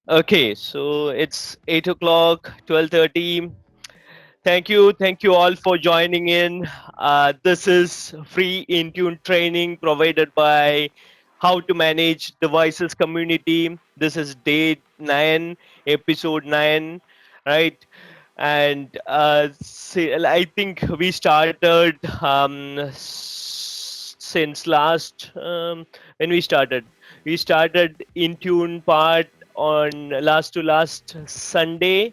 Okay, so it's 8 o'clock, 12:30. Thank you all for joining in. This is free Intune training provided by How to Manage Devices Community. This is day 9, episode 9, right? And I think we started since last when we started. We started Intune part on last to last Sunday.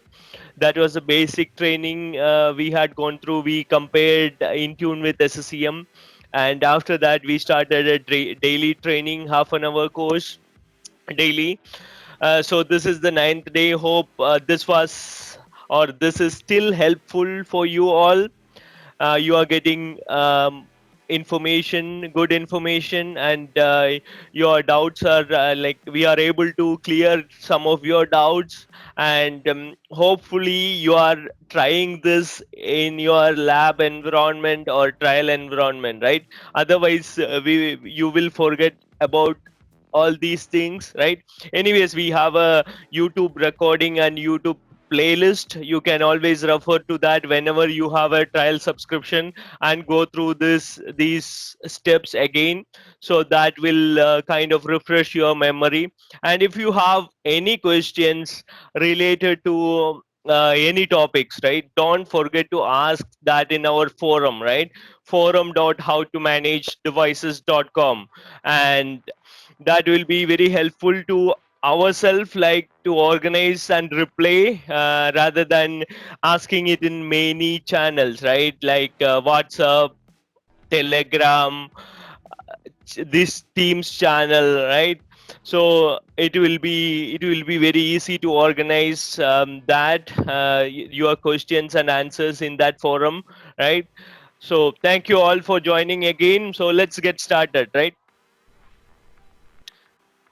That was a basic training we had gone through. We compared Intune with SCCM, and after that we started a daily training, half an hour course daily. So this is the ninth day. Hope this is still helpful for you all. You are getting information, good information, and your doubts are like we are able to clear some of your doubts, and hopefully you are trying this in your lab environment or trial environment, right? Otherwise, we you will forget about all these things, right? Anyways, we have a YouTube recording and YouTube playlist. You can always refer to that whenever you have a trial subscription and go through these steps again, so that will kind of refresh your memory. And if you have any questions related to any topics, right, don't forget to ask that in our forum, right? forum.howtomanagedevices.com. And that will be very helpful to ourselves, like to organize and replay rather than asking it in many channels, right? Like WhatsApp, Telegram, this Teams channel, right? So it will be very easy to organize that your questions and answers in that forum, right? So thank you all for joining again. So let's get started, right?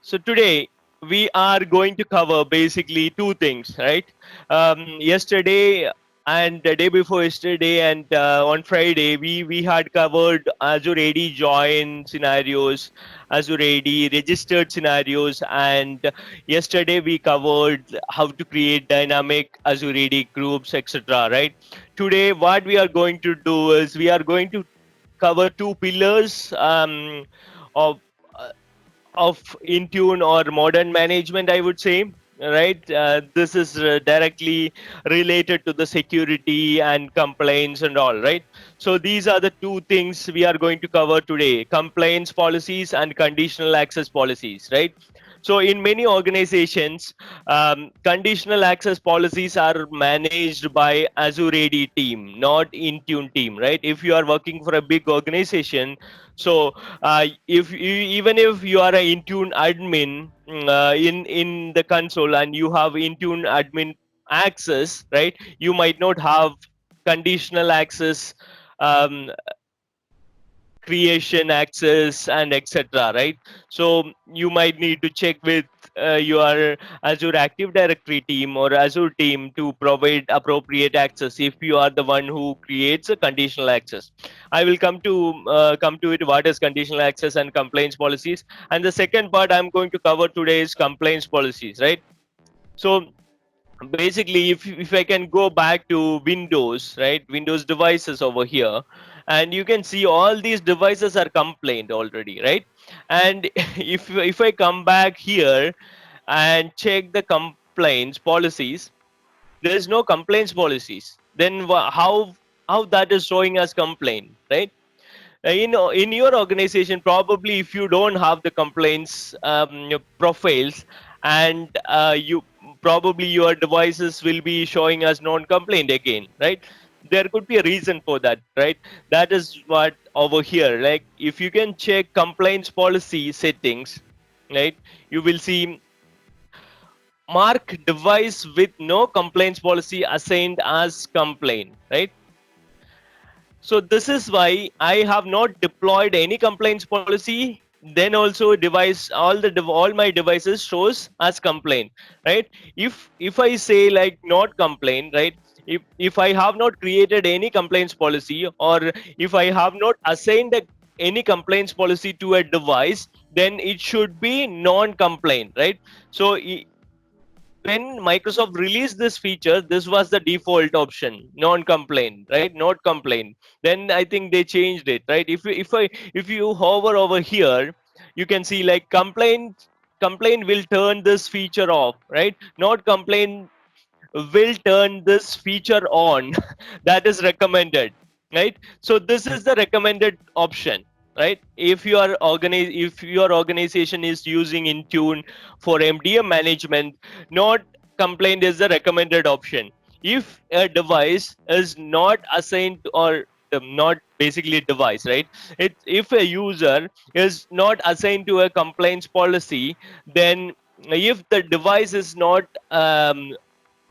So today we are going to cover basically two things, right? Yesterday and the day before yesterday and on Friday, we had covered Azure AD join scenarios, Azure AD registered scenarios, and yesterday we covered how to create dynamic Azure AD groups, etc. Right? Today, what we are going to do is we are going to cover two pillars of of Intune or modern management, I would say. Right, this is directly related to the security and compliance and all. Right, so these are the two things we are going to cover today: compliance policies and conditional access policies. Right, so in many organizations, conditional access policies are managed by Azure AD team, not Intune team. Right, if you are working for a big organization, so if you, even if you are a Intune admin in the console and you have Intune admin access, right? You might not have conditional access, um, creation access, and etc. Right? So you might need to check with your Azure Active Directory team or Azure team to provide appropriate access if you are the one who creates a conditional access. I will come to it, what is conditional access and compliance policies. And the second part I'm going to cover today is compliance policies, right? So basically, if I can go back to Windows, right? Windows devices over here, and you can see all these devices are complained already, right? And if I come back here and check the complaints policies, there is no complaints policies. Then how that is showing as complaint, right? In your organization, probably if you don't have the complaints profiles, and you probably your devices will be showing as non-complaint again, right? There could be a reason for that, right? That is what over here, like if you can check complaints policy settings, right, you will see mark device with no complaints policy assigned as complaint, right? So this is why I have not deployed any complaints policy. Then also device all my devices shows as complaint, right? If I say like not complaint, right? If I have not created any complaints policy, or if I have not assigned any complaints policy to a device, then it should be non-complaint, right? So when Microsoft released this feature, this was the default option, non-complaint, right? Not complaint. Then I think they changed it, right? If you hover over here, you can see like complaint will turn this feature off, right? Not complaint will turn this feature on. That is recommended, right? So this is the recommended option, right? If your organization is using Intune for MDM management, not complaint is the recommended option. If a device is not assigned or not basically a device, right? If a user is not assigned to a complaints policy, then if the device is not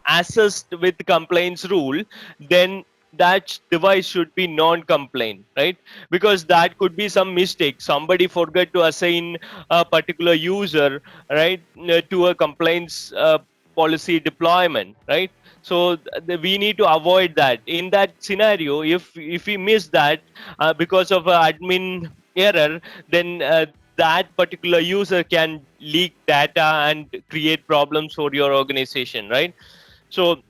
assessed with complaints rule, then that device should be non-complaint, right? Because that could be some mistake. Somebody forgot to assign a particular user, right, to a complaints policy deployment, right? So we need to avoid that. In that scenario, if we miss that because of admin error, then that particular user can leak data and create problems for your organization, right? So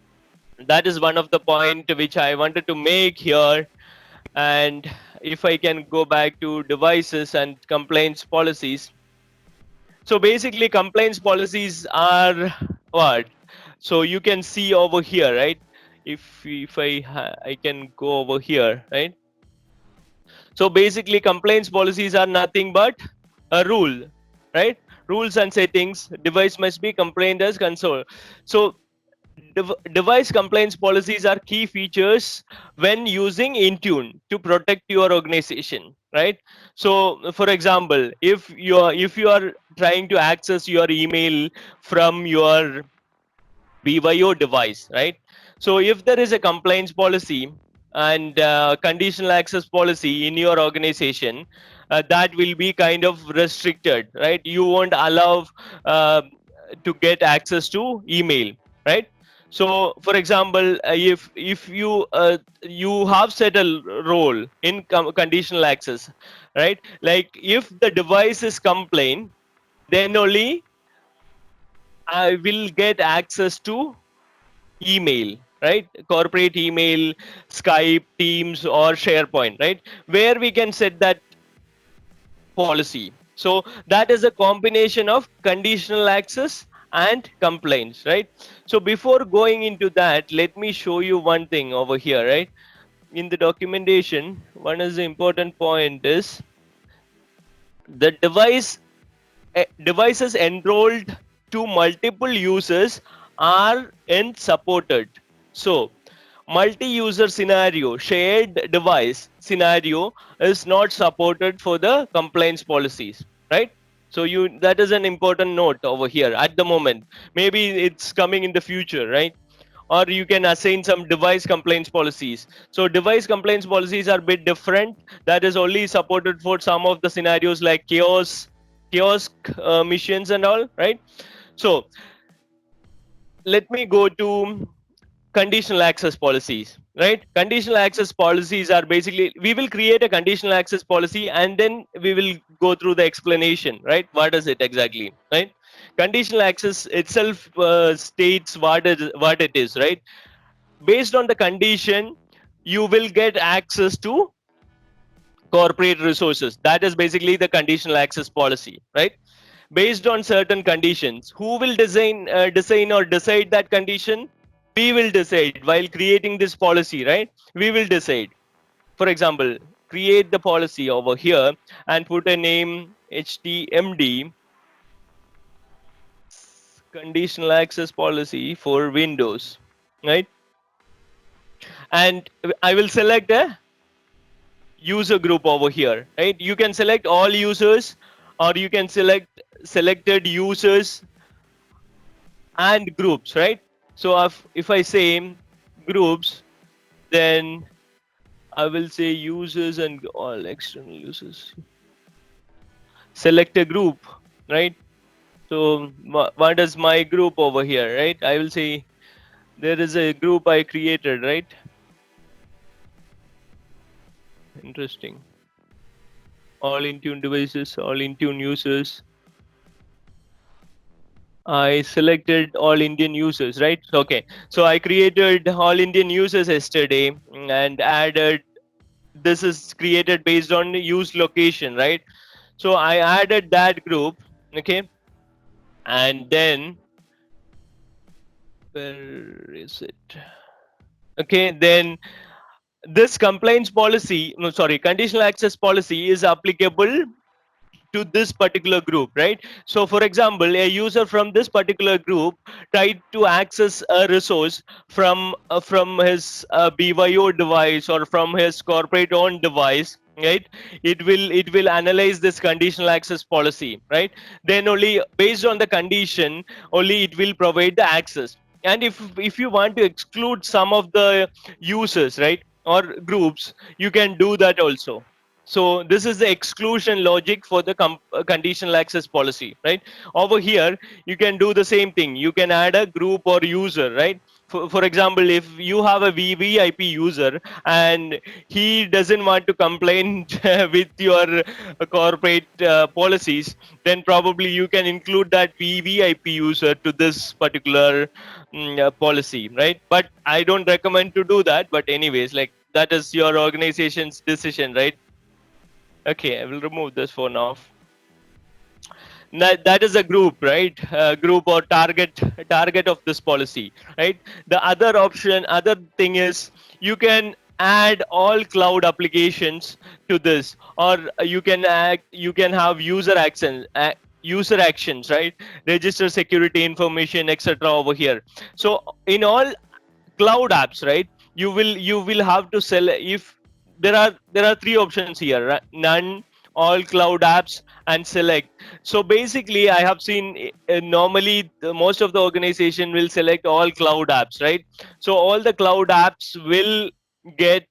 that is one of the point which I wanted to make here. And if I can go back to devices and complaints policies. So basically complaints policies are what? So you can see over here, right? I can go over here, right? So basically complaints policies are nothing but a rule, right? Rules and settings. Device must be complained as console. So device compliance policies are key features when using Intune to protect your organization, right? So for example, if you are trying to access your email from your BYO device, right? So if there is a compliance policy and conditional access policy in your organization, that will be kind of restricted, right? You won't allow uh, to get access to email, right? So for example, if you have set a role in conditional access, right? Like if the device is complaint, then only I will get access to email, right? Corporate email, Skype, Teams, or SharePoint, right? Where we can set that policy. So that is a combination of conditional access and complaints, right? So before going into that, let me show you one thing over here, right? In the documentation, one is the important point is the devices enrolled to multiple users are in supported. So multi-user scenario, shared device scenario is not supported for the compliance policies, right? So that is an important note over here at the moment. Maybe it's coming in the future, right? Or you can assign some device complaints policies. So device complaints policies are a bit different. That is only supported for some of the scenarios like kiosk missions and all, right? So let me go to conditional access policies, right? Conditional access policies are basically, we will create a conditional access policy and then we will go through the explanation, right? What is it exactly, right? Conditional access itself states what it is, right? Based on the condition, you will get access to corporate resources. That is basically the conditional access policy, right? Based on certain conditions, who will design or decide that condition? We will decide while creating this policy, right? We will decide. For example, create the policy over here and put a name HTMD conditional access policy for Windows, right? And I will select a user group over here, right? You can select all users or you can select selected users and groups, right? So if I say groups, then I will say users and all external users. Select a group, right? So what is my group over here, right? I will say there is a group I created, right? Interesting. All Intune devices, all Intune users. I selected all Indian users, right? Okay, so I created all Indian users yesterday and added, this is created based on use location, right? So I added that group, okay, and then where is it? Okay, then this compliance policy, no, sorry, conditional access policy is applicable to this particular group, right? So for example, a user from this particular group tried to access a resource from his BYO device or from his corporate owned device, right? It will analyze this conditional access policy, right? Then only based on the condition only it will provide the access. And if you want to exclude some of the users, right, or groups, you can do that also. So this is the exclusion logic for the conditional access policy, right? Over here, you can do the same thing. You can add a group or user, right? For example, if you have a VVIP user and he doesn't want to complain with your corporate policies, then probably you can include that VVIP user to this particular policy, right? But I don't recommend to do that. But anyways, like that is your organization's decision, right? Okay, I will remove this for now. That is a group, right? Group or target of this policy, right? The other thing is you can add all cloud applications to this, or you can have user actions, right? Register security information, etc. over here. So in all cloud apps, right, you will have to sell. If there are three options here, right? None, all cloud apps, and select. So basically I have seen normally most of the organization will select all cloud apps, right? So all the cloud apps will get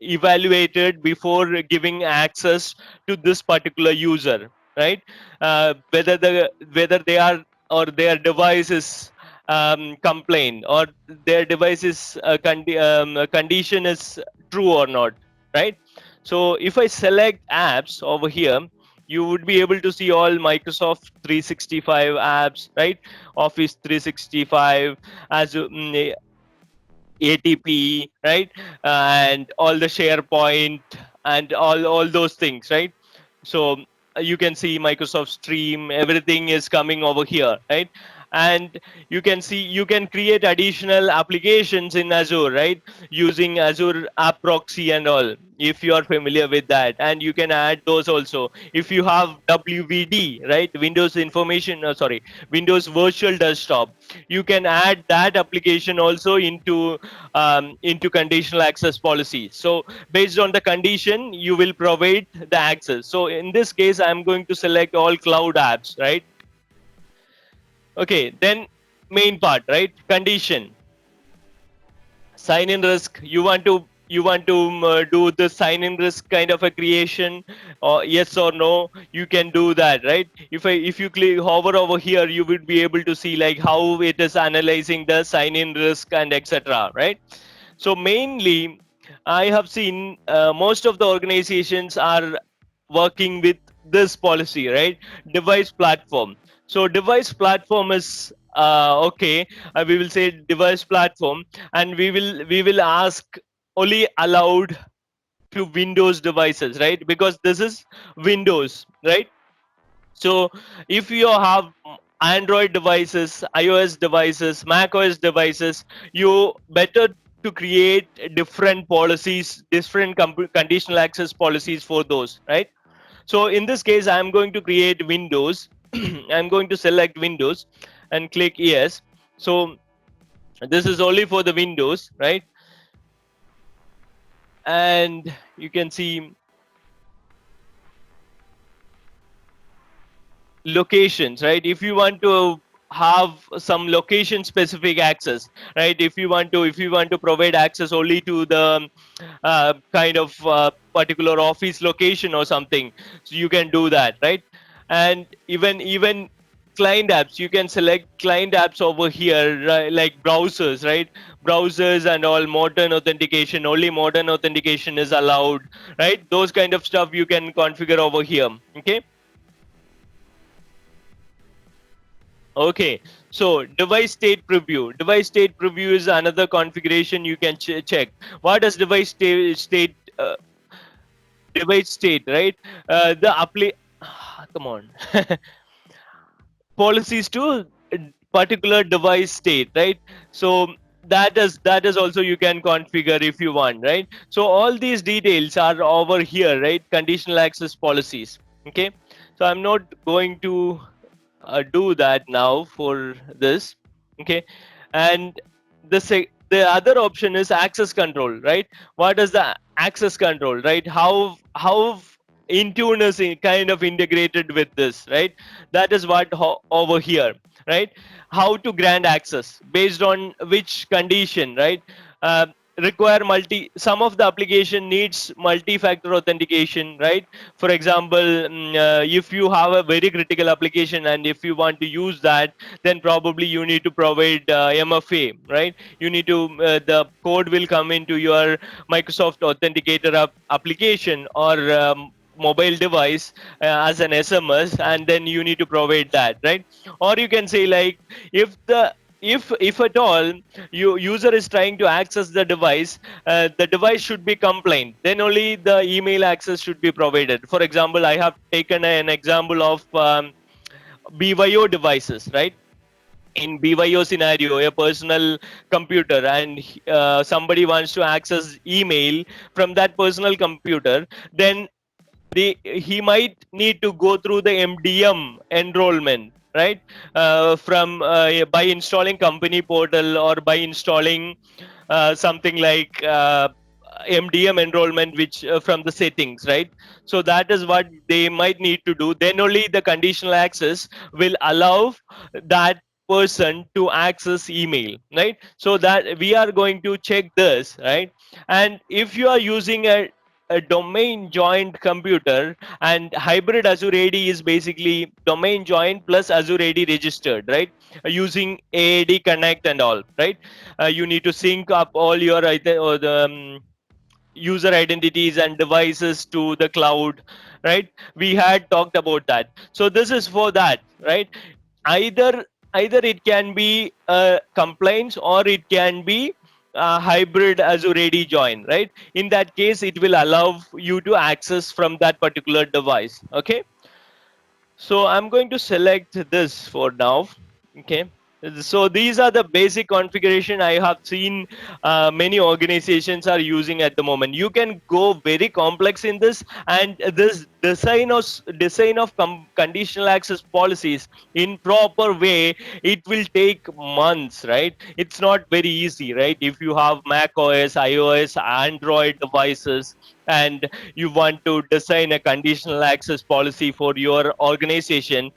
evaluated before giving access to this particular user, right? Whether they are or their device is complain, or their device's condition is true or not, right? So if I select apps over here, you would be able to see all Microsoft 365 apps, right? Office 365, as ATP, right? And all the SharePoint and all those things, right? So you can see Microsoft Stream, everything is coming over here, right? And you can see you can create additional applications in Azure, right? Using Azure App Proxy and all, if you are familiar with that. And you can add those also. If you have WVD, right? Windows Virtual Desktop, you can add that application also into conditional access policy. So based on the condition, you will provide the access. So in this case, I'm going to select all cloud apps, right? Okay, then main part, right? Condition, sign in risk. You want to do the sign in risk kind of a creation, or yes or no, you can do that, right? If you click hover over here, you would be able to see like how it is analyzing the sign in risk and etc., right? So mainly I have seen most of the organizations are working with this policy, right? Device platform. So device platform is okay. We will say device platform, and we will ask only allowed to Windows devices, right? Because this is Windows, right? So if you have Android devices, iOS devices, Mac OS devices, you better to create different policies, different conditional access policies for those, right? So in this case, I'm going to create Windows. I'm going to select Windows and click yes. So this is only for the Windows, right? And you can see locations, right? If you want to have some location specific access, right? If you want to provide access only to the kind of particular office location or something, so you can do that, right? And even client apps, you can select client apps over here, right? Like browsers, right? Browsers and all modern authentication, only modern authentication is allowed, right? Those kind of stuff you can configure over here. Okay. Okay, so device state preview. Device state preview is another configuration you can check. What does device state, right? The apply. Come on. Policies to particular device state, right? So that is also you can configure if you want, right? So all these details are over here, right? Conditional access policies. Okay, so I'm not going to do that now for this. Okay, and the other option is access control, right? What is the access control, right? How Intune is kind of integrated with this, right? That is what over here, right? How to grant access based on which condition, right? uh, Require multi, some of the application needs multi-factor authentication, right? For example, if you have a very critical application and if you want to use that, then probably you need to provide MFA, right? You need to the code will come into your Microsoft Authenticator application or mobile device as an SMS, and then you need to provide that, right? Or you can say like, if at all you user is trying to access the device should be compliant, then only the email access should be provided. For example, I have taken an example of BYO devices, right? In BYO scenario, a personal computer, and somebody wants to access email from that personal computer, then he might need to go through the MDM enrollment, right? From By installing company portal or by installing something like MDM enrollment, which from the settings, right? So that is what they might need to do. Then only the conditional access will allow that person to access email, right? So that we are going to check this, right? And if you are using a domain joined computer, and hybrid Azure AD is basically domain joined plus Azure AD registered, right? Using AAD Connect and all, right? You need to sync up all your or the user identities and devices to the cloud, right? We had talked about that. So this is for that, right? Either either it can be compliance, or it can be hybrid Azure AD join, right? In that case, it will allow you to access from that particular device. Okay, so I'm going to select this for now. Okay. So these are the basic configuration I have seen many organizations are using at the moment. You can go very complex in this, and this design of conditional access policies in proper way, it will take months, right? It's not very easy, right? If you have Mac OS, iOS, Android devices, and you want to design a conditional access policy for your organization,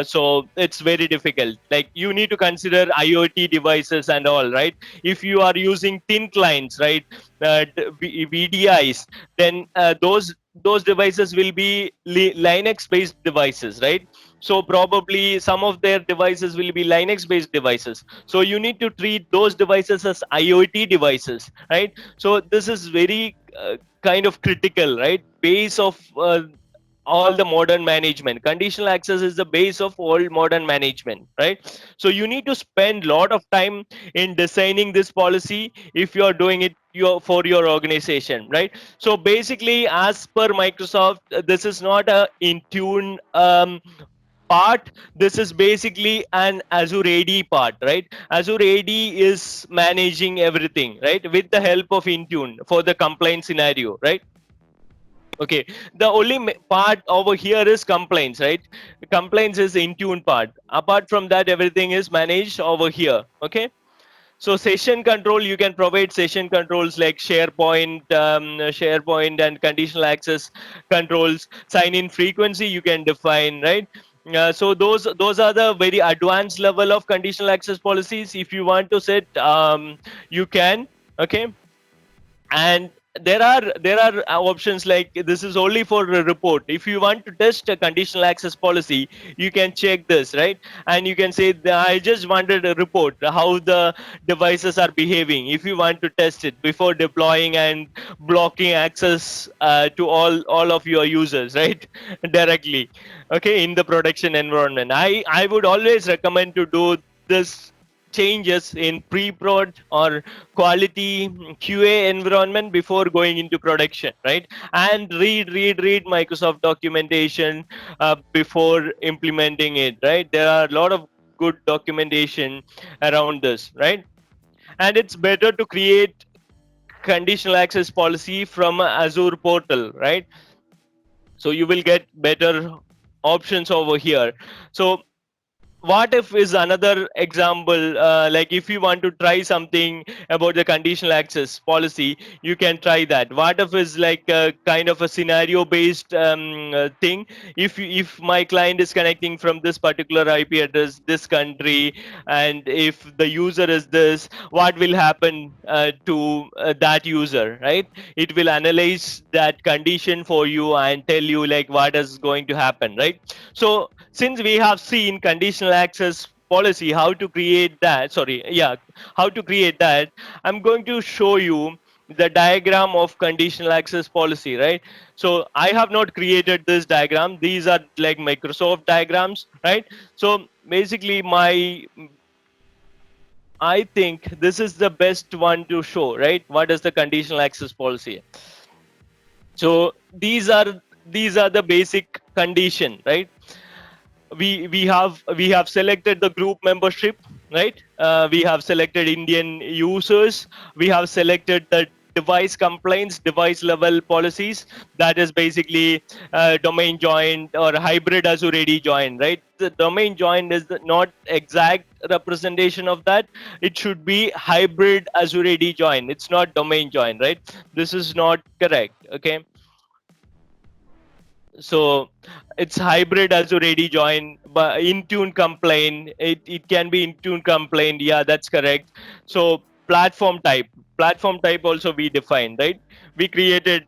so it's very difficult. Like, you need to consider IoT devices and all, right? If you are using thin clients, right, VDIs, then those devices will be Linux based devices, right? So probably some of their devices will be Linux based devices, so you need to treat those devices as IoT devices, right? So this is very kind of critical, right? Base of all the modern management. Conditional access is the base of all modern management, right? So you need to spend a lot of time in designing this policy if you are doing it for your organization, right? So basically, as per Microsoft, this is not a Intune part. This is basically an Azure AD part, right? Azure AD is managing everything, right, with the help of Intune for the compliance scenario, right? Okay, the only part over here is complaints, right? Complaints is Intune part. Apart from that, everything is managed over here. Okay, so session control, you can provide session controls like SharePoint and conditional access controls. Sign in frequency you can define, right? So those are the very advanced level of conditional access policies. If you want to set, you can. Okay, and there are options like this is only for a report. If you want to test a conditional access policy, you can check this, right? And you can say I just wanted a report how the devices are behaving. If you want to test it before deploying and blocking access to all of your users, right? Directly, okay, in the production environment, I would always recommend to do this changes in pre-prod or quality QA environment before going into production, right? And read Microsoft documentation before implementing it, right? There are a lot of good documentation around this, right? And it's better to create conditional access policy from Azure portal, right? So you will get better options over here. So what if is another example, like if you want to try something about the conditional access policy, you can try that. What if is like a kind of a scenario based thing. If my client is connecting from this particular IP address, this country, and if the user is this, what will happen to that user, right? It will analyze that condition for you and tell you like what is going to happen, right? So since we have seen conditional access policy, how to create that, sorry, yeah, how to create that, I'm going to show you the diagram of conditional access policy, right? So I have not created this diagram. These are like Microsoft diagrams, right? So basically I think this is the best one to show, right? What is the conditional access policy? So these are the basic condition, right? We have selected the group membership, right? We have selected Indian users. We have selected the device complaints, device level policies. That is basically domain joined or hybrid Azure AD join, right? The domain join is not exact representation of that. It should be hybrid Azure AD join. It's not domain join, right? This is not correct. Okay, so it's hybrid Azure AD join, but Intune complaint. It can be Intune complaint. Yeah, that's correct. So platform type also we defined, right? We created,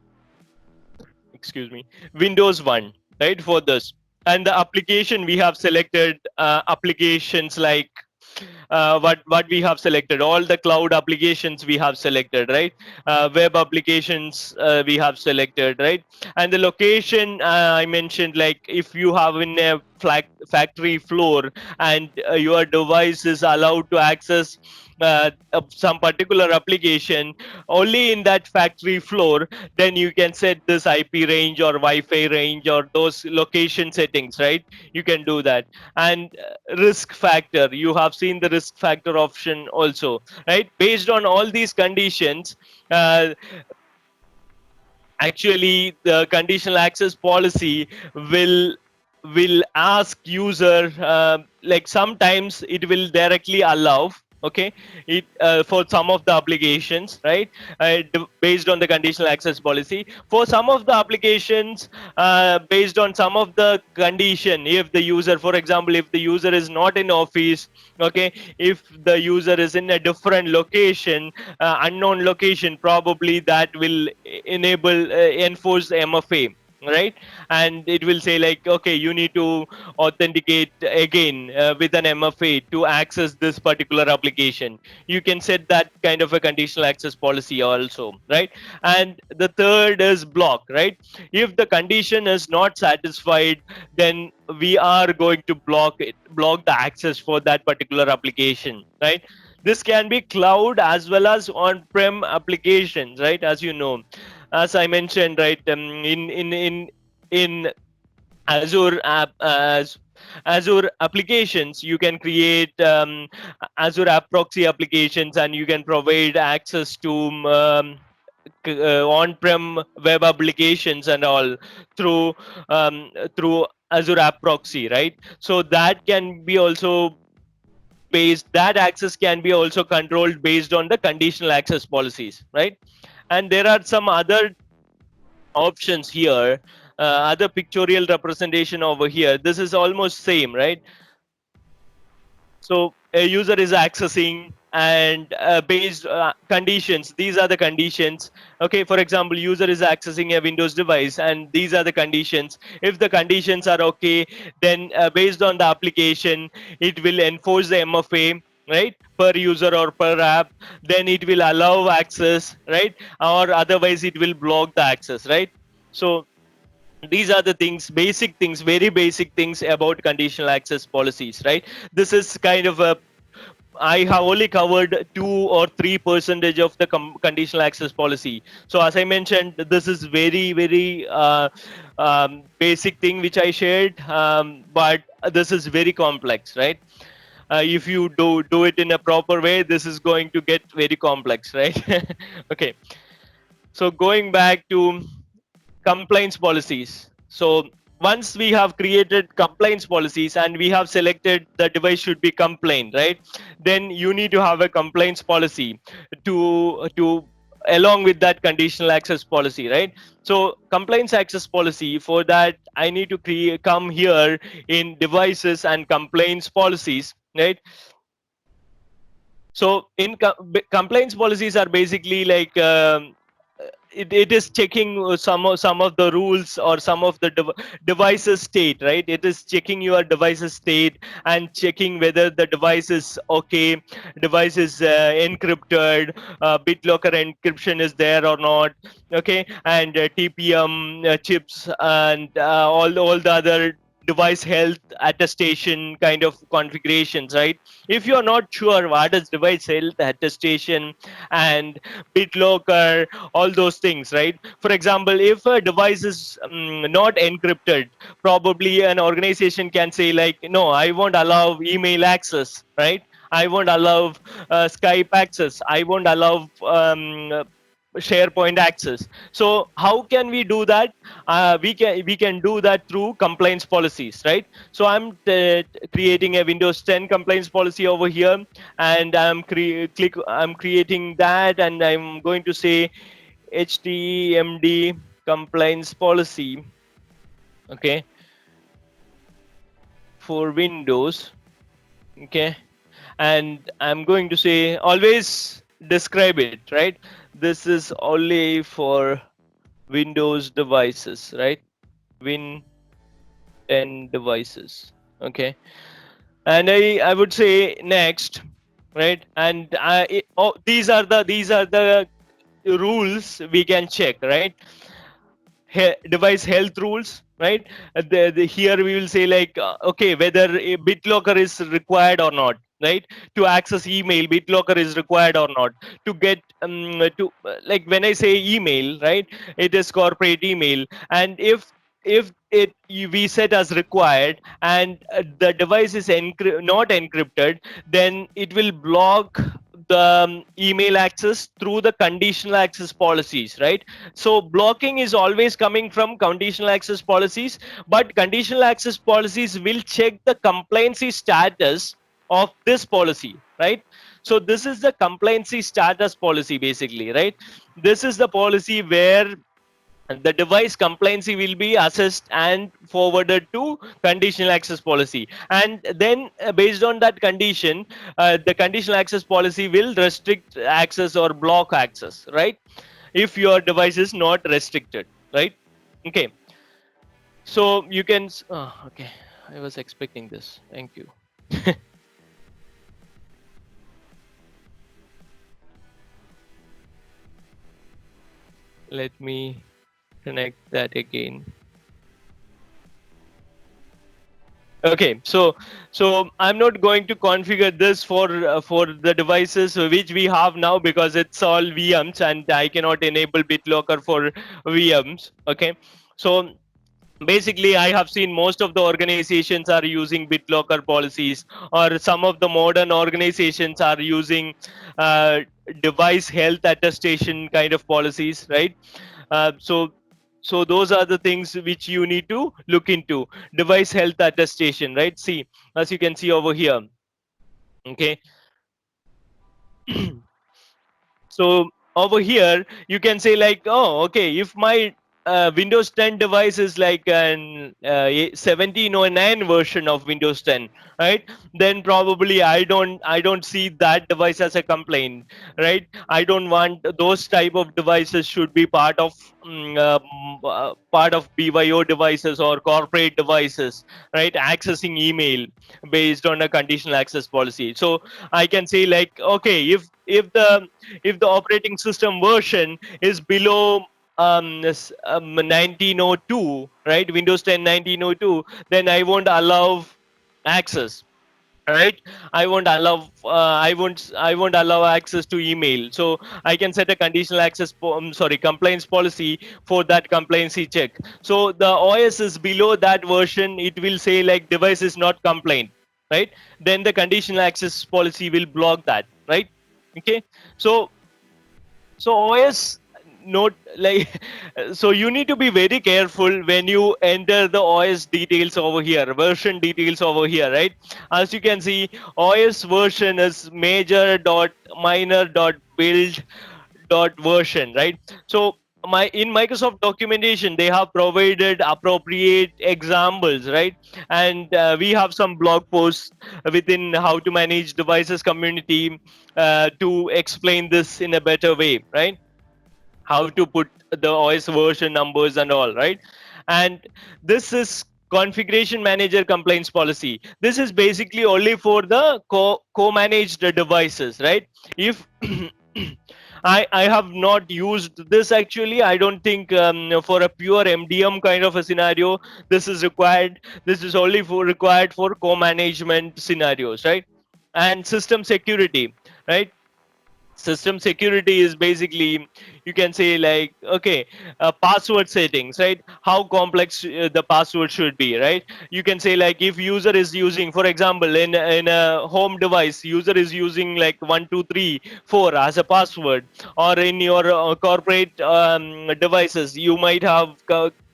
excuse me, Windows 1, right, for this. And the application we have selected applications like what we have selected, all the cloud applications we have selected, right? Web applications we have selected, right? And the location I mentioned, like if you have in a factory floor and your device is allowed to access some particular application only in that factory floor, then you can set this IP range or Wi-Fi range or those location settings, right? You can do that. And risk factor, you have seen the risk factor option also, right? Based on all these conditions, uh, actually the conditional access policy will ask user, like sometimes it will directly allow, okay, it for some of the applications, right? Based on the conditional access policy, for some of the applications, based on some of the condition, if the user, for example, if the user is not in office, okay, if the user is in a different location, unknown location, probably that will enable enforce MFA, right? And it will say like, okay, you need to authenticate again with an MFA to access this particular application. You can set that kind of a conditional access policy also, right? And the third is block, right? If the condition is not satisfied, then we are going to block the access for that particular application, right? This can be cloud as well as on-prem applications, right? As you know, as I mentioned, right, in Azure app, Azure applications, you can create Azure App Proxy applications, and you can provide access to on-prem web applications and all through through Azure App Proxy, right? So that can be also based, that access can be also controlled based on the conditional access policies, right? And there are some other options here, other pictorial representation over here. This is almost same, right? So a user is accessing and based conditions. These are the conditions. Okay, for example, user is accessing a Windows device, and these are the conditions. If the conditions are okay, then based on the application, it will enforce the MFA, right, per user or per app. Then it will allow access, right, or otherwise it will block the access, right? So these are the things, basic things, very basic things about conditional access policies, right? This is kind of a, I have only covered 2 or 3% of the conditional access policy. So as I mentioned, this is very, very basic thing which I shared, but this is very complex, right? If you do it in a proper way, this is going to get very complex, right? Okay. So going back to compliance policies. So once we have created compliance policies and we have selected the device should be compliant, right? Then you need to have a compliance policy to along with that conditional access policy, right? So compliance access policy, for that I need to come here in devices and compliance policies, right? So in compliance policies are basically like it is checking some of the rules or some of the device's state, right? It is checking your device's state and checking whether the device is okay, device is encrypted, BitLocker encryption is there or not, okay, and TPM chips and all the other device health attestation kind of configurations, right? If you are not sure what is device health attestation and BitLocker, all those things, right? For example, if a device is not encrypted, probably an organization can say like, no, I won't allow email access, right? I won't allow Skype access. I won't allow SharePoint access. So how can we do that? We can do that through compliance policies, right? So I'm creating a Windows 10 compliance policy over here, and I'm creating that, and I'm going to say HTMD compliance policy, okay, for Windows, okay, and I'm going to say always describe it, right? This is only for Windows devices, right? Win 10 devices, okay. And I would say next, right? And these are the rules we can check, right? Device health rules, right? Here we will say like, okay, whether a BitLocker is required or not, right? To access email, BitLocker is required or not. To get to like when I say email, right? It is corporate email, and if we set as required and the device is not encrypted, then it will block the email access through the conditional access policies, right? So blocking is always coming from conditional access policies, but conditional access policies will check the compliancy status of this policy, right? So this is the compliancy status policy basically, right? This is the policy where the device compliancy will be assessed and forwarded to conditional access policy, and then based on that condition, the conditional access policy will restrict access or block access, right, if your device is not restricted, right? Okay, so you can okay, I was expecting this, thank you. Let me connect that again. Okay, so I'm not going to configure this for the devices which we have now, because it's all VMs and I cannot enable BitLocker for VMs. Okay, so basically I have seen most of the organizations are using BitLocker policies, or some of the modern organizations are using uh, device health attestation kind of policies, right? So those are the things which you need to look into. Device health attestation, right? See, as you can see over here, okay. So over here you can say like, oh, okay, if my Windows 10 device is like an 1709 version of Windows 10, right? Then probably I don't see that device as a complaint, right? I don't want those type of devices should be part of BYO devices or corporate devices, right? Accessing email based on a conditional access policy. So I can say like, okay, if the operating system version is below 1902, right, Windows 10 1902, then I won't allow access, right? I won't allow access to email. So I can set a conditional access compliance policy for that compliancy check. So the OS is below that version, it will say like device is not complaint, right? Then the conditional access policy will block that, right? Okay. So OS note like so you need to be very careful when you enter the OS details over here, version details over here, right? As you can see, OS version is major dot minor dot build dot version, right? So in Microsoft documentation they have provided appropriate examples, right? And we have some blog posts within how to manage devices community to explain this in a better way, right? How to put the OS version numbers and all, right? And this is configuration manager compliance policy. This is basically only for the co-managed devices, right? If I have not used this actually. I don't think for a pure MDM kind of a scenario this is required. This is only for required for co-management scenarios, right? And system security, right? System security is basically, you can say like, okay, password settings, right? How complex the password should be, right? You can say like, if user is using, for example, in a home device, user is using like 1234 as a password, or in your corporate devices you might have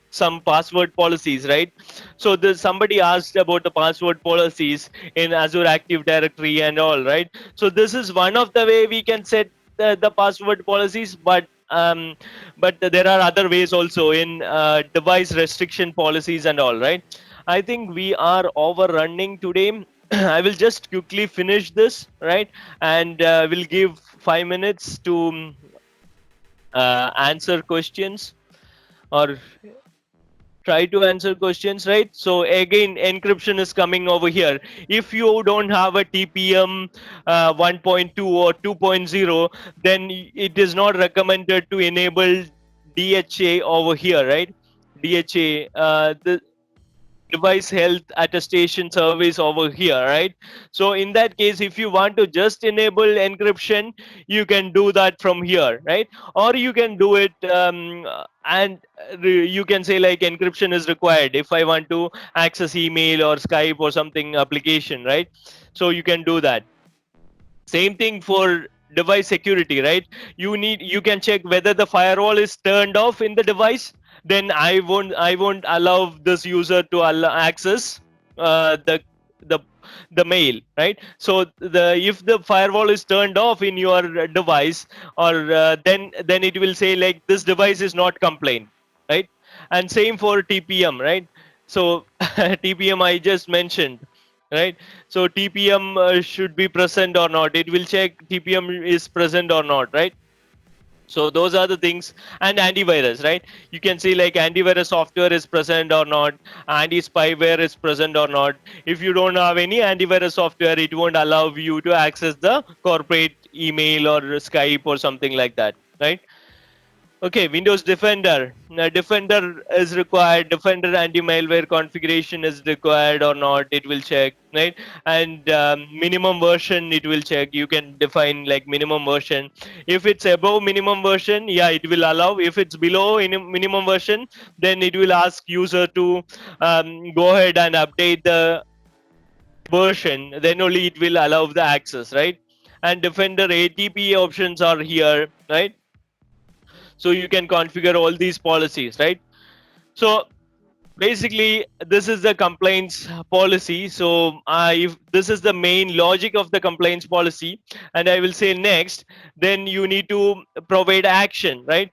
some password policies, right? So somebody asked about the password policies in Azure Active Directory and all, right? So this is one of the way we can set the password policies, but there are other ways also in device restriction policies and all, right? I think we are overrunning today. I will just quickly finish this, right? And we'll give 5 minutes to answer questions, or try to answer questions, right? So again, encryption is coming over here. If you don't have a TPM 1.2 or 2.0, then it is not recommended to enable DHA over here, right? DHA, the device health attestation service over here, right? So in that case, if you want to just enable encryption, you can do that from here, right? Or you can do it and you can say like encryption is required if I want to access email or Skype or something application, right? So you can do that. Same thing for device security, right? You can check whether the firewall is turned off in the device. Then I won't allow this user to access the the mail, right? So the if the firewall is turned off in your device, or then it will say like this device is not complaint, right? And same for TPM, right? So TPM I just mentioned, right? So TPM should be present or not. It will check TPM is present or not, right? So those are the things. And antivirus, right? You can see like antivirus software is present or not, anti-spyware is present or not. If you don't have any antivirus software, it won't allow you to access the corporate email or Skype or something like that, right? Okay, Windows Defender. Now, Defender is required. Defender anti-malware configuration is required or not. It will check, right? And minimum version, it will check. You can define like minimum version. If it's above minimum version, yeah, it will allow. If it's below minimum version, then it will ask user to go ahead and update the version. Then only it will allow the access, right? And Defender ATP options are here, right? So you can configure all these policies, right? So basically this is the complaints policy. So if this is the main logic of the complaints policy, and I will say next, then you need to provide action, right?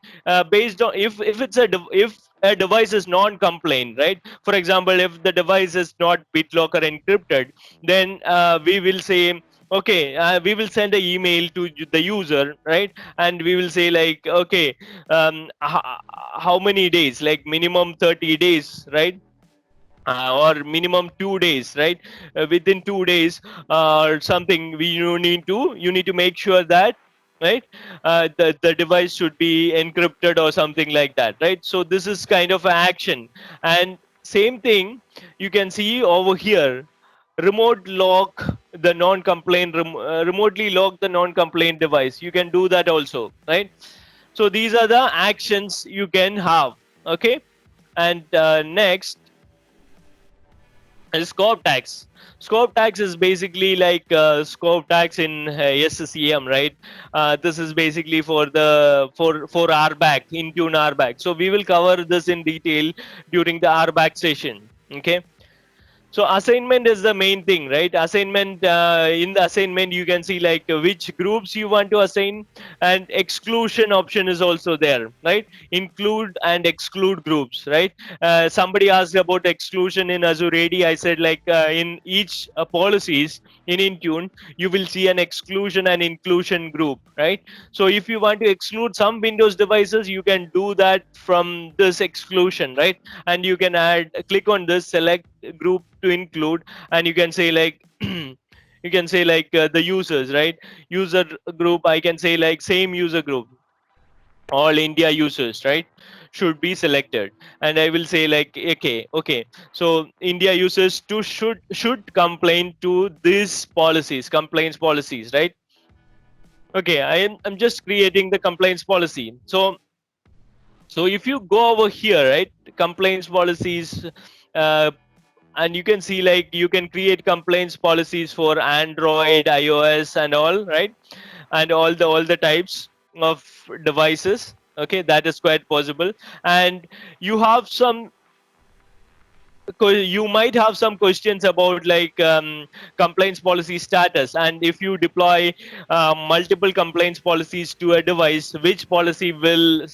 Based on if it's a if a device is non-compliant, right? For example, if the device is not BitLocker encrypted, then we will say, okay, we will send an email to the user, right? And we will say like, okay, how many days, like minimum 30 days, right? Or minimum 2 days, right? Within 2 days or something, you need to make sure that, right, the device should be encrypted or something like that, right? So this is kind of an action. And same thing you can see over here, remote lock the non-compliant remotely lock the non-compliant device. You can do that also, right? So these are the actions you can have. Okay. And next, and scope tax. Scope tax is basically like scope tax in SCM, right? This is basically for the for RBAC, Intune RBAC. So we will cover this in detail during the RBAC session. Okay. So assignment is the main thing, right? Assignment, in the assignment you can see like which groups you want to assign, and exclusion option is also there, right? Include and exclude groups, right? Somebody asked about exclusion in Azure AD. I said like in each policies in Intune you will see an exclusion and inclusion group, right? So if you want to exclude some Windows devices, you can do that from this exclusion, right? And you can add, click on this, select group to include, and you can say like you can say like the users, right? User group, I can say like same user group, all India users, right, should be selected. And I will say like, okay, so India users to should complain to these policies, complaints policies, right? Okay, I'm just creating the complaints policy. So if you go over here, right, complaints policies, uh, and you can see like you can create complaints policies for Android, iOS, and all, right? And all the types of devices. Okay, that is quite possible. And you have some you might have some questions about like complaints policy status, and if you deploy multiple complaints policies to a device, which policy will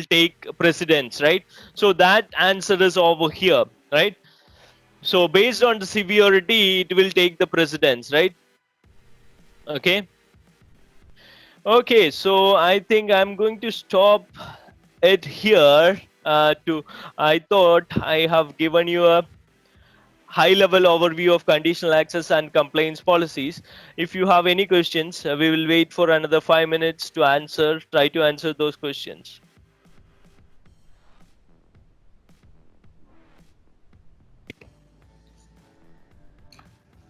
take precedence, right? So that answer is over here, right? So based on the severity, it will take the precedence, right? Okay. Okay, so I think I'm going to stop it here. To I thought I have given you a high level overview of conditional access and complaints policies. If you have any questions, we will wait for another 5 minutes to try to answer those questions.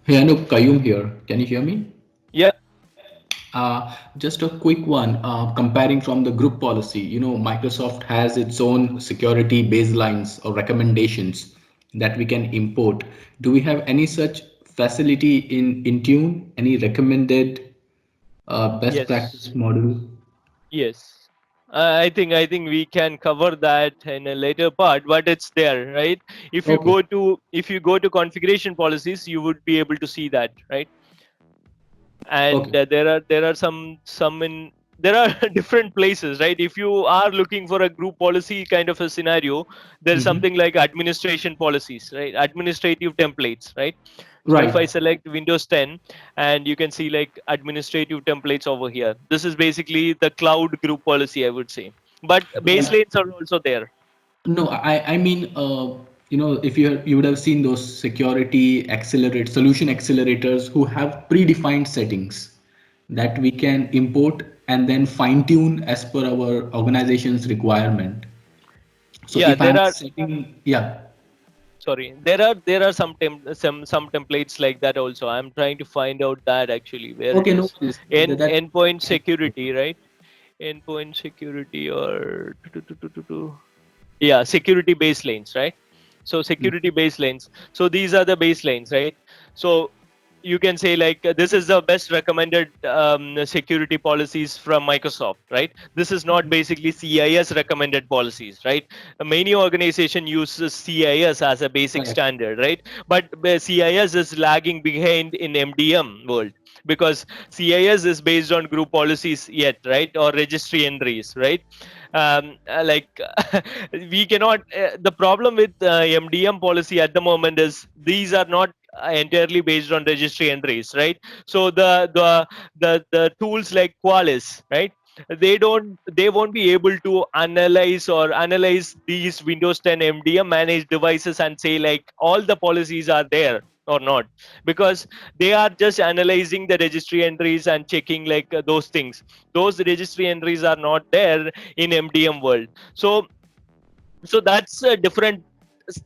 Hey Anup, Qayyum here. Can you hear me? Yeah. Just a quick one, comparing from the group policy. Microsoft has its own security baselines or recommendations that we can import. Do we have any such facility in Intune? Any recommended best practice Yes. model? Yes. I think we can cover that in a later part, but it's there, right? Okay. If you go to configuration policies, you would be able to see that, right? And Okay. there are some in there are different places, right? If you are looking for a group policy kind of a scenario, there's Hmm. something like administration policies, right? Administrative templates, right? So if I Right. select Windows 10, and you can see like administrative templates over here, this is basically the cloud group policy, I would say. But But baselines are also there. no, I mean, if you would have seen those security solution accelerators who have predefined settings that we can import and then fine tune as per our organization's requirement. So Yeah, if there I'm are, setting, yeah, sorry, there are some templates like that also. I'm trying to find out that actually where it okay, no is. worries. That Endpoint security, right? Endpoint security, or yeah, security baselines, right? So security baselines, so these are the baselines, right? So you can say like this is the best recommended security policies from Microsoft, right? This is not basically CIS recommended policies, right? Many organization uses CIS as a basic correct. standard, right? But CIS is lagging behind in MDM world, because CIS is based on group policies yet, right? Or registry entries, right? like we cannot. The problem with MDM policy at the moment is these are not entirely based on registry entries, right? So the tools like Qualys, right? They won't be able to analyze these Windows 10 MDM managed devices and say like all the policies are there or not, because they are just analyzing the registry entries and checking like those things. Those registry entries are not there in MDM world. So that's a different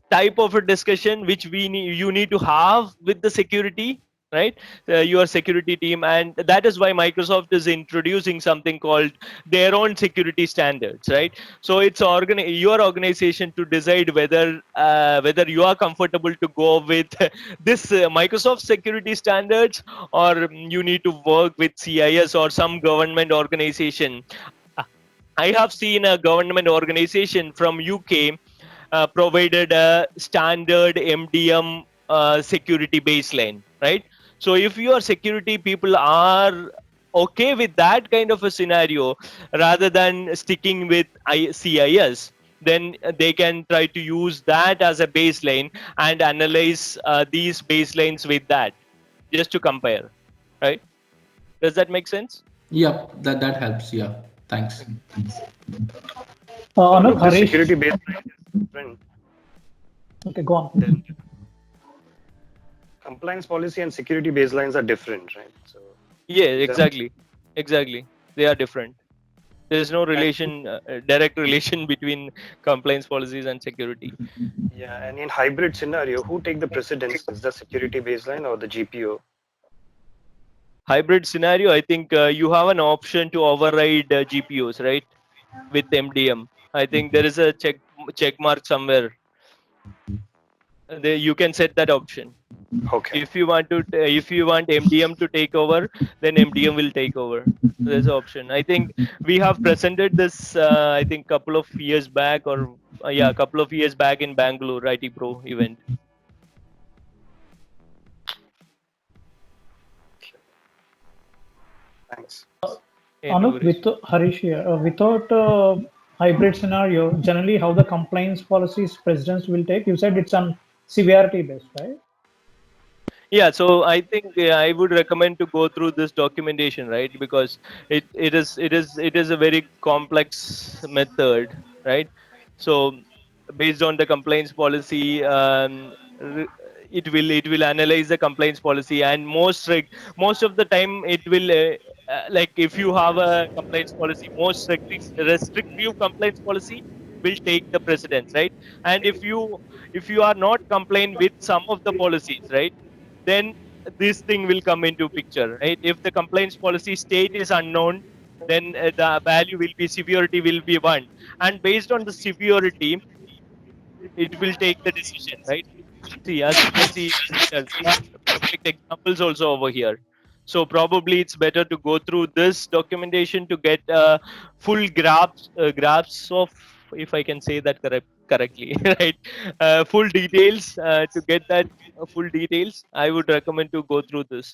type of a discussion which you need to have with the security, right? Your security team, and that is why Microsoft is introducing something called their own security standards, right? So it's your organization to decide whether you are comfortable to go with this Microsoft security standards, or you need to work with CIS or some government organization. I have seen a government organization from UK provided a standard MDM security baseline, right? So if your security people are okay with that kind of a scenario, rather than sticking with CIS, then they can try to use that as a baseline and analyze these baselines with that, just to compare, right? Does that make sense? Yeah, that helps. Yeah, thanks. So Anup, Anup, the Harish. security baseline is different. Okay, go on. Then compliance policy and security baselines are different, right? So Yeah, just exactly. They are different. There's no relation, direct relation between compliance policies and security. yeah, and in hybrid scenario, who take the precedence? Is the security baseline or the GPO? Hybrid scenario, I think you have an option to override GPOs, right? With MDM, I think there is a check mark somewhere. There, you can set that option. Okay. If you want MDM to take over, then MDM will take over. There's an option. I think we have presented this. I think couple of years back, or yeah, a couple of years back in Bangalore IT Pro event. Thanks. Yeah, no Anup, worries. with Harish here, without hybrid scenario, generally how the compliance policies presidents will take, you said it's on severity based, right? Yeah, so I think I would recommend to go through this documentation, right? Because it is a very complex method, right? So based on the compliance policy, r- it will analyze the compliance policy, and most of the time it will like if you have a compliance policy, most restrictive compliance policy will take the precedence, right? And if you are not complying with some of the policies, right, then this thing will come into picture, right? If the compliance policy state is unknown, then the value will be severity will be one, and based on the severity, it will take the decision, right? See, as you can see, there are perfect examples also over here. So probably it's better to go through this documentation to get full grasp of, if I can say that correctly, right? Full details, to get that full details, I would recommend to go through this.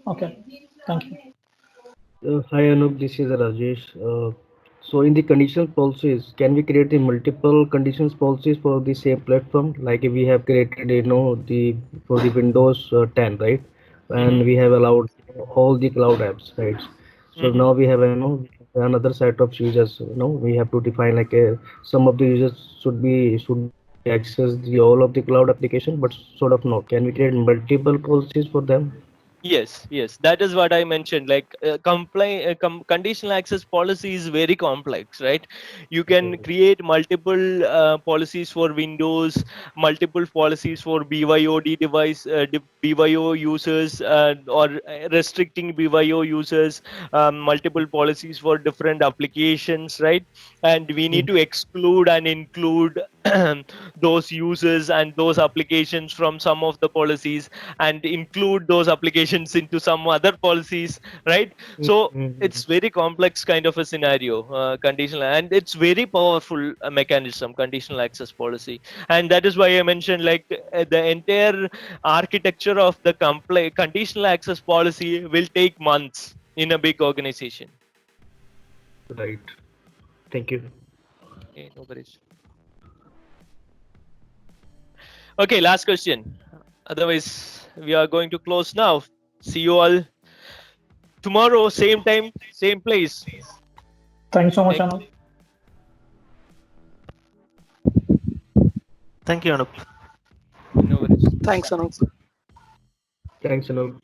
Okay, thank you. Hi Anup, this is Rajesh. So in the conditional policies, can we create the multiple conditions policies for the same platform? Like we have created, the for the Windows 10, right? Hmm. And we have allowed all the cloud apps, right? So Hmm. now we have, another set of users. We have to define like some of the users should access the all of the cloud application, but sort of no. Can we create multiple policies for them? Yes, that is what I mentioned. Like conditional access policy is very complex, right? You can create multiple policies for Windows, multiple policies for BYOD device, BYO users, or restricting BYO users, multiple policies for different applications, right? And we need to exclude and include those users and those applications from some of the policies, and include those applications into some other policies, right? So Mhm. it's very complex kind of a scenario, conditional, and it's very powerful mechanism, conditional access policy. And that is why I mentioned like the entire architecture of the conditional access policy will take months in a big organization. Right. Thank you. Okay, no worries. Okay, last question. Otherwise, we are going to close now. See you all tomorrow, same time, same place. Thanks so much, Thank- Anup. Thank you, Anup. No worries. Thanks, Anup. Thanks, Anup.